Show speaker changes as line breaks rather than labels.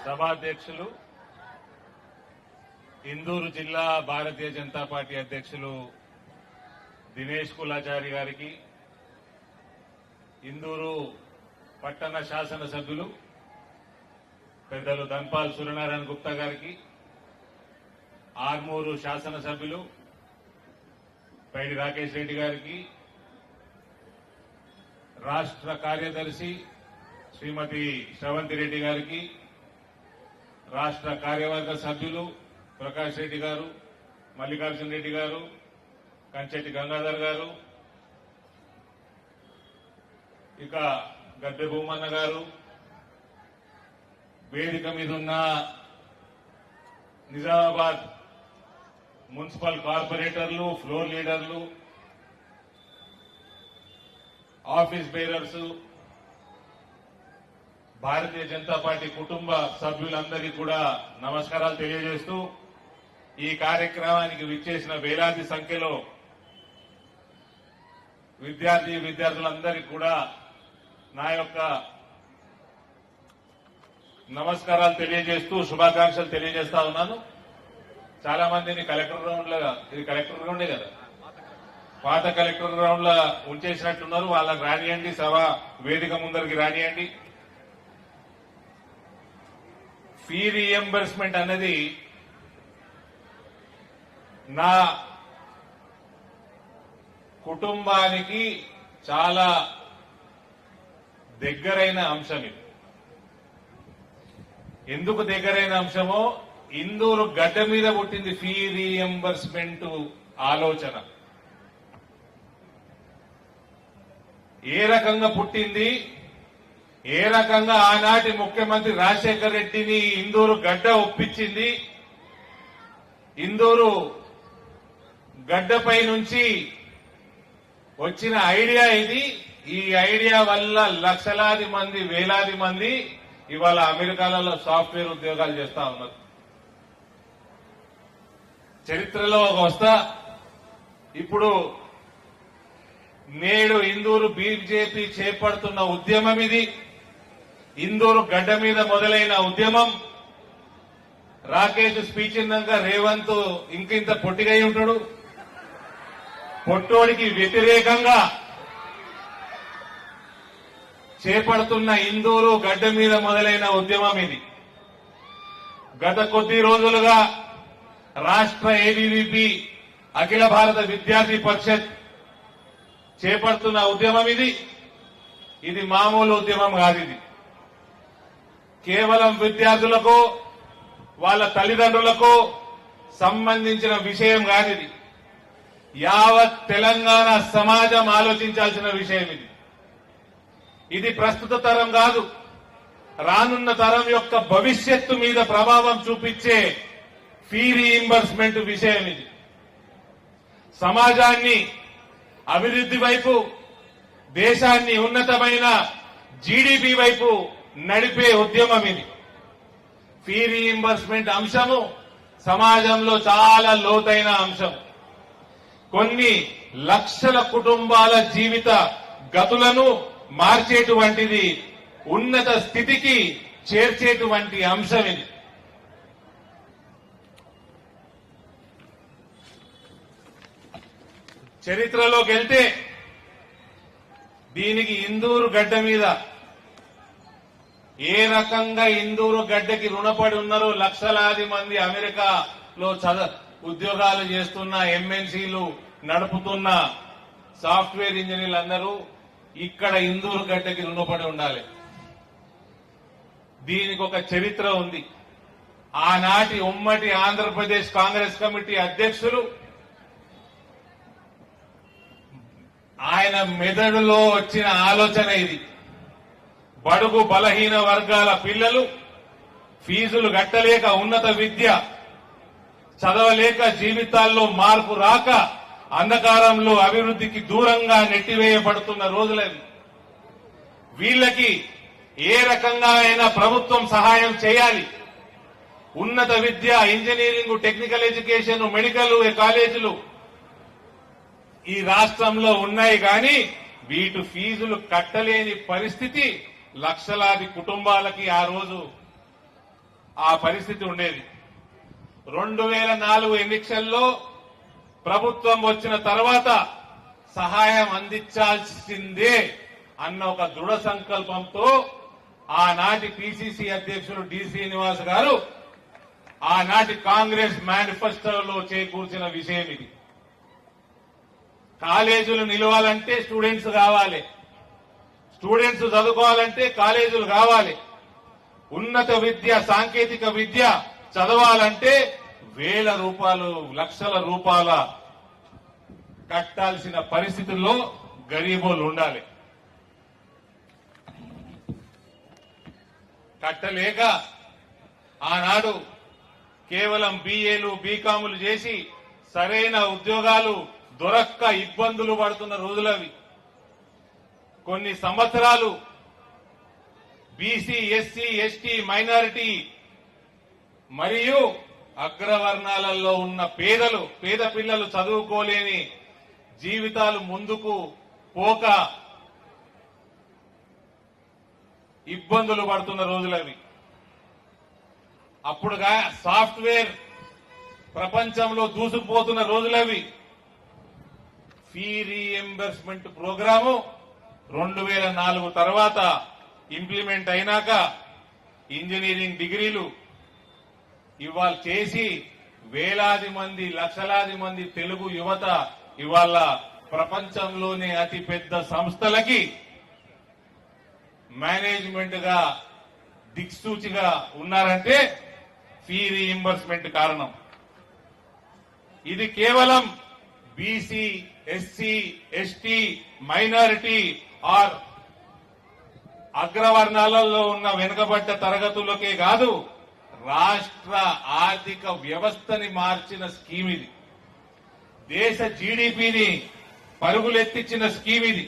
సభాధ్యక్షులు ఇందూరు జిల్లా భారతీయ జనతా పార్టీ అధ్యక్షులు దినేష్ కులాచారి గారికి, ఇందూరు పట్టణ శాసనసభ్యులు పెద్దలు ధన్పాల్ సూర్యనారాయణ గుప్తా గారికి, ఆర్మూరు శాసనసభ్యులు పైడి రాకేష్ రెడ్డి గారికి, రాష్ట్ర కార్యదర్శి శ్రీమతి శ్రవంతి రెడ్డి గారికి, రాష్ట్ర కార్యవర్గ సభ్యులు ప్రకాష్ రెడ్డి గారు, మల్లికార్జున రెడ్డి గారు, కంచెట్టి గంగాధర్ గారు, ఇక గద్దె భూమన్న గారు, వేదిక మీద ఉన్న నిజామాబాద్ మున్సిపల్ కార్పొరేటర్లు, ఫ్లోర్ లీడర్లు, office bearers, Bharatiya Janata party కుటుంబ సభ్యులందరికీ కూడా నమస్కారాలు తెలియజేస్తూ ఈ కార్యక్రమానికి విచ్చేసిన వేలాది సంఖ్యలో విద్యార్థులందరికీ కూడా నా యొక్క నమస్కారాలు తెలియజేస్తూ శుభాకాంక్షలు తెలియజేస్తా ఉన్నాను. చాలా మందిని కలెక్టర్ గ్రౌండ్ లో, ఇది కలెక్టర్ గ్రౌండే కదా, పాత కలెక్టర్ గ్రౌండ్ లో ఉంచేసినట్లున్నారు. వాళ్ళకి రానియండి, సభ వేదిక ముందరికి రానియండి. ఫీ రీఎంబర్స్మెంట్ అన్నది నా కుటుంబానికి చాలా దగ్గరైన అంశం. ఇది ఎందుకు దగ్గరైన అంశమో, ఇందూరు గడ్డ మీద పుట్టింది ఫీ రీఎంబర్స్మెంట్ ఆలోచన. ఏ రకంగా పుట్టింది, ఏ రకంగా ఆనాటి ముఖ్యమంత్రి రాజశేఖర రెడ్డిని ఇందూరు గడ్డ ఒప్పించింది, ఇందూరు గడ్డపై నుంచి వచ్చిన ఐడియా ఇది. ఈ ఐడియా వల్ల లక్షలాది మంది, వేలాది మంది ఇవాళ అమెరికాలలో సాఫ్ట్వేర్ ఉద్యోగాలు చేస్తా ఉన్నారు. చరిత్రలో వస్తా, ఇప్పుడు నేడు ఇందూరు బీజేపీ చేపడుతున్న ఉద్యమం ఇది. ఇందూరు గడ్డ మీద మొదలైన ఉద్యమం. రాకేష్ స్పీచ్ ఇందాక రేవంత్ ఇంకింత పొట్టిగా ఉంటాడు. పొట్టోడికి వ్యతిరేకంగా చేపడుతున్న ఇందూరు గడ్డ మీద మొదలైన ఉద్యమం ఇది. గత కొద్ది రోజులుగా రాష్ట్ర ఏబీవీపీ అఖిల భారత విద్యార్థి పరిషత్ చేపడుతున్న ఉద్యమం ఇది. ఇది మామూలు ఉద్యమం కాదు. ఇది కేవలం విద్యార్థులకు, వాళ్ళ తల్లిదండ్రులకు సంబంధించిన విషయం కాదు. ఇది యావత్ తెలంగాణ సమాజం ఆలోచించాల్సిన విషయం. ఇది ప్రస్తుత తరం కాదు, రానున్న తరం యొక్క భవిష్యత్తు మీద ప్రభావం చూపించే ఫీ రీయింబర్స్మెంట్ విషయం. ఇది సమాజాన్ని అభివృద్ధి వైపు, దేశాన్ని ఉన్నతమైన జీడీపీ వైపు నడిపే ఉద్యమం. ఇది ఫీ రీయింబర్స్మెంట్ అంశము సమాజంలో చాలా లోతైన అంశం. కొన్ని లక్షల కుటుంబాల జీవిత గతులను మార్చేటువంటిది, ఉన్నత స్థితికి చేర్చేటువంటి అంశం. ఇది చరిత్రలోకి వెళ్తే దీనికి ఇందూరు గడ్డ మీద ఏ రకంగా ఇందూరు గడ్డకి రుణపడి ఉన్నారో లక్షలాది మంది అమెరికాలో ఉద్యోగాలు చేస్తున్న, ఎంఎన్సీలు నడుపుతున్న సాఫ్ట్వేర్ ఇంజనీర్లు అందరూ ఇక్కడ ఇందూరు గడ్డకి రుణపడి ఉండాలి. దీనికి ఒక చరిత్ర ఉంది. ఆనాటి ఉమ్మడి ఆంధ్రప్రదేశ్ కాంగ్రెస్ కమిటీ అధ్యక్షులు, ఆయన మెదడులో వచ్చిన ఆలోచన ఇది. బడుగు బలహీన వర్గాల పిల్లలు ఫీజులు కట్టలేక, ఉన్నత విద్య చదవలేక, జీవితాల్లో మార్పు రాక, అంధకారంలో అభివృద్ధికి దూరంగా నెట్టివేయబడుతున్న రోజులవి. వీళ్లకి ఏ రకంగా అయినా ప్రభుత్వం సహాయం చేయాలి. ఉన్నత విద్య, ఇంజనీరింగ్, టెక్నికల్ ఎడ్యుకేషన్, మెడికల్ కాలేజీలు ఈ రాష్ట్రంలో ఉన్నాయి. కానీ వీటి ఫీజులు కట్టలేని పరిస్థితి లక్షలాది కుటుంబాలకి ఆ రోజు ఆ పరిస్థితి ఉండేది. 2004 ఎన్నికల్లో ప్రభుత్వం వచ్చిన తర్వాత సహాయం అందించాల్సిందే అన్న ఒక దృఢ సంకల్పంతో ఆనాటి పిసిసి అధ్యక్షులు డి శ్రీనివాస్ గారు ఆనాటి కాంగ్రెస్ మేనిఫెస్టోలో చేకూర్చిన విషయం ఇది. కాలేజీలు నిలవాలంటే స్టూడెంట్స్ కావాలి, స్టూడెంట్స్ చదువుకోవాలంటే కాలేజీలు కావాలి, ఉన్నత విద్య సాంకేతిక విద్య చదవాలంటే వేల రూపాయలు లక్షల రూపాయల కట్టాల్సిన పరిస్థితుల్లో గరీబోలు ఉండాలి. కట్టలేక ఆనాడు కేవలం బిఏలు బీకాములు చేసి సరైన ఉద్యోగాలు దొరక్క ఇబ్బందులు పడుతున్న రోజులవి. కొన్ని సంవత్సరాలు బీసీ ఎస్సీ ఎస్టీ మైనారిటీ మరియు అగ్రవర్ణాలలో ఉన్న పేద పిల్లలు చదువుకోలేని జీవితాలు ముందుకు పోక ఇబ్బందులు పడుతున్న రోజులవి. అప్పుడుగా సాఫ్ట్వేర్ ప్రపంచంలో దూసుకుపోతున్న రోజులవి. ఫీ రీఎంబర్స్మెంట్ ప్రోగ్రాము 2004 తర్వాత ఇంప్లిమెంట్ అయినాక ఇంజనీరింగ్ డిగ్రీలు ఇవాళ చేసి వేలాది మంది లక్షలాది మంది తెలుగు యువత ఇవాళ ప్రపంచంలోనే అతి పెద్ద సంస్థలకి మేనేజ్మెంట్ గా దిక్సూచిగా ఉన్నారంటే ఫీ రీఎంబర్స్మెంట్ కారణం. ఇది కేవలం BC SC ST minority or అగ్రవర్ణాలలో ఉన్న వెనుకబడ్డ తరగతులకే కాదు, రాష్ట్ర ఆర్థిక వ్యవస్థని మార్చిన స్కీమ్ ఇది. దేశ జీడీపీని పరుగులెత్తించిన స్కీమ్ ఇది.